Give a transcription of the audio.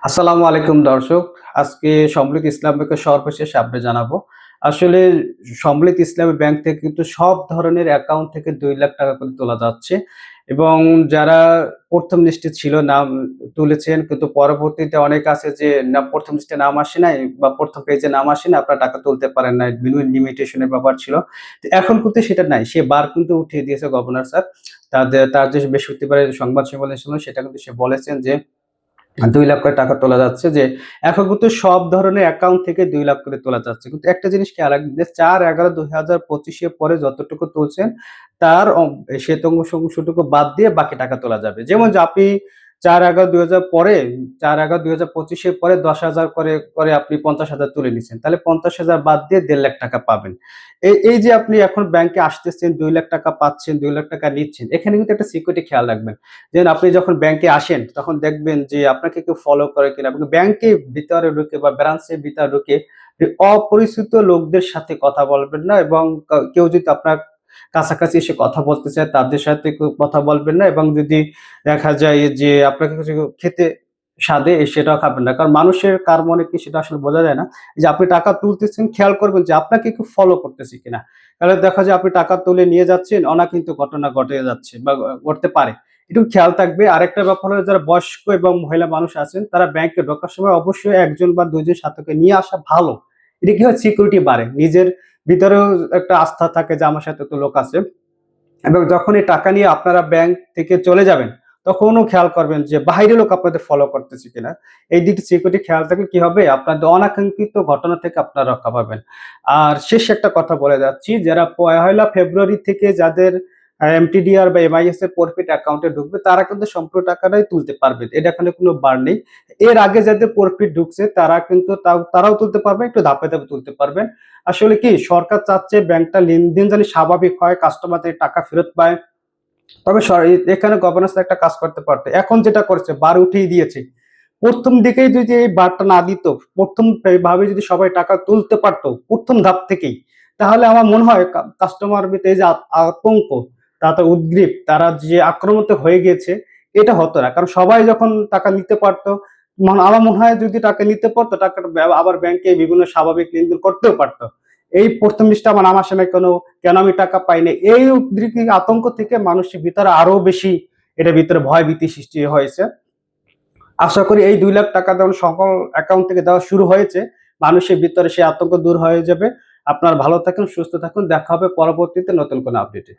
আসসালামু আলাইকুম দর্শক। আজকে সম্মিলিত ইসলাম ব্যাংকের সর্বশেষ আপডেট জানাবো। আসলে সম্মিলিত ইসলামী ব্যাংক থেকে কিন্তু সব ধরনের অ্যাকাউন্ট থেকে ৳2,00,000 করে তোলা যাচ্ছে এবং যারা ১ম লিস্টে ছিল নাম তুলেছেন কিন্তু পরবর্তীতে অনেক আছে যে না ১ম লিস্টে নাম আসে নাই বা ১ম পেজে নাম আসে নাই, আপনারা টাকা তুলতে পারেন নাই। লিমিটেশন এর ব্যাপার ছিল। তো এখন কিন্তু সেটা নাই। সে বার কিন্তু উঠিয়ে দিয়েছে গভর্নর স্যার। তার যে বৃহস্পতিবারের সংবাদ সম্মেলন ছিল সেটা কিন্তু সে বলেছেন যে ৳2,00,000 করে টাকা তোলা যাচ্ছে, যে এখন কিন্তু সব ধরনের অ্যাকাউন্ট থেকে ৳2,00,000 করে তোলা যাচ্ছে। কিন্তু একটা জিনিস খেয়াল রাখবেন যে ৪/১১/২০২৫ এর পরে যতটুকু তুলছেন তার শ্বেতাংশ অংশটুকু বাদ দিয়ে বাকি টাকা তোলা যাবে। যেমন যে আপনি ৪/১১/২০০০ পরে ৪/১১/২০২৫ এর পরে ১০,০০০ করে আপনি ৫০,০০০ তুলে নিছেন। তাহলে ৫০,০০০ বাদ দিয়ে ৳১,৫০,০০০ পাবেন। এই যে আপনি এখন ব্যাংকে আসতেছেন, ৳2,00,000 পাচ্ছেন, ৳2,00,000 নিচ্ছেন। এখানে কিন্তু একটা সিকিউরিটি খেয়াল রাখবেন। যেন আপনি যখন ব্যাংকে আসেন তখন দেখবেন যে আপনাকে কেউ ফলো করে কিনা, এবং ব্যাংকের ভিতরে ঢুকে বা ব্রাঞ্চের ভিতরে ঢুকে অপরিচিত লোকদের সাথে কথা বলবেন না, এবং কেউ যদি আপনার কাছাকাছি এসে কথা বলতে চায় তাদের সাথে কথা বলবেন না, এবং যদি দেখা যায় যে আপনাকে কিছু খেতে স্বাদে সেটাও খাবেন না। কারণ মানুষের কার মনে কি সেটা আসলে বোঝা যায় না। যে আপনি টাকা তুলতেছেন, খেয়াল করবেন যে আপনাকে কেউ ফলো করতেছে কিনা। তাহলে দেখা যায় আপনি টাকা তুলে নিয়ে যাচ্ছেন, অনাকাঙ্ক্ষিত ঘটনা ঘটে যাচ্ছে বা ঘটতে পারে। একটু খেয়াল থাকবে। আরেকটা ব্যাপার হলো, যারা বয়স্ক এবং মহিলা মানুষ আছেন তারা ব্যাংকে ঢোকার সময় অবশ্যই ১ জন বা ২ জন সাথে করে নিয়ে আসা ভালো। এটা কি হয়, সিকিউরিটি বাড়ে। নিজের ভিতরেও একটা আস্থা থাকে যে আমার সাথে তো লোক আছে। এবং যখনই টাকা নিয়ে আপনারা ব্যাংক থেকে চলে যাবেন, তখনও খেয়াল করবেন যে বাহিরের লোক আপনাদের ফলো করতেছে কিনা। এই দিকটি সিকিউরিটি খেয়াল থাকলে কি হবে, আপনাদের অনাকাঙ্ক্ষিত ঘটনা থেকে আপনারা রক্ষা পাবেন। আর শেষ একটা কথা বলে যাচ্ছি, যারা ১লা ফেব্রুয়ারি থেকে যাদের এমটিডিআর বা এমআইএস এর প্রফিট অ্যাকাউন্টে ঢুকবে তারা কিন্তু সম্পূর্ণ টাকাটাই তুলতে পারবে। এটা এখানে কোনো বার নেই। এর আগে যাদের প্রফিট ঢুকছে তারা কিন্তু তারাও তুলতে পারবে, একটু ধাপে, ধাপে তুলতে পারবেন। আসলে কি সরকার চাচ্ছে ব্যাংকটা লেনদেন জানি স্বাভাবিক হয়, কাস্টমারদের টাকা ফেরত পায়। তবে এখানে গভর্নেন্স একটা কাজ করতে পারত। এখন যেটা করেছে বার উঠিয়ে দিয়েছে। ১ম দিকেই যদি এই বারটা না দিত, ১ম ভাবে যদি সবাই টাকা তুলতে পারত ১ম ধাপ থেকেই, তাহলে আমার মনে হয় কাস্টমার ভিতরে এই যে আতঙ্ক, তারা উদ্গ্রীব, তারা যে আক্রান্ত হয়ে গিয়েছে, এটা হতো না। কারণ সবাই যখন টাকা নিতে পারত, আমার মনে হয় যদি টাকা নিতে পারত, টাকাটা আবার ব্যাংকে বিভিন্ন স্বাভাবিক লেনদেন করতেও পারত। এই ১ম জিনিসটা আমার নাম আসে নাই কেন আমি টাকা পাই নাই। এই উদ্গ্রীব আতঙ্ক থেকে মানুষের ভিতরে আরো বেশি এটার ভিতরে ভয়-ভীতি সৃষ্টি হয়েছে। আশা করি এই ৳2,00,000 যখন সকল অ্যাকাউন্ট থেকে দেওয়া শুরু হয়েছে, মানুষের ভিতরে সেই আতঙ্ক দূর হয়ে যাবে। আপনারা ভালো থাকুন, সুস্থ থাকুন। দেখা হবে পরবর্তীতে নতুন কোনো আপডেটে।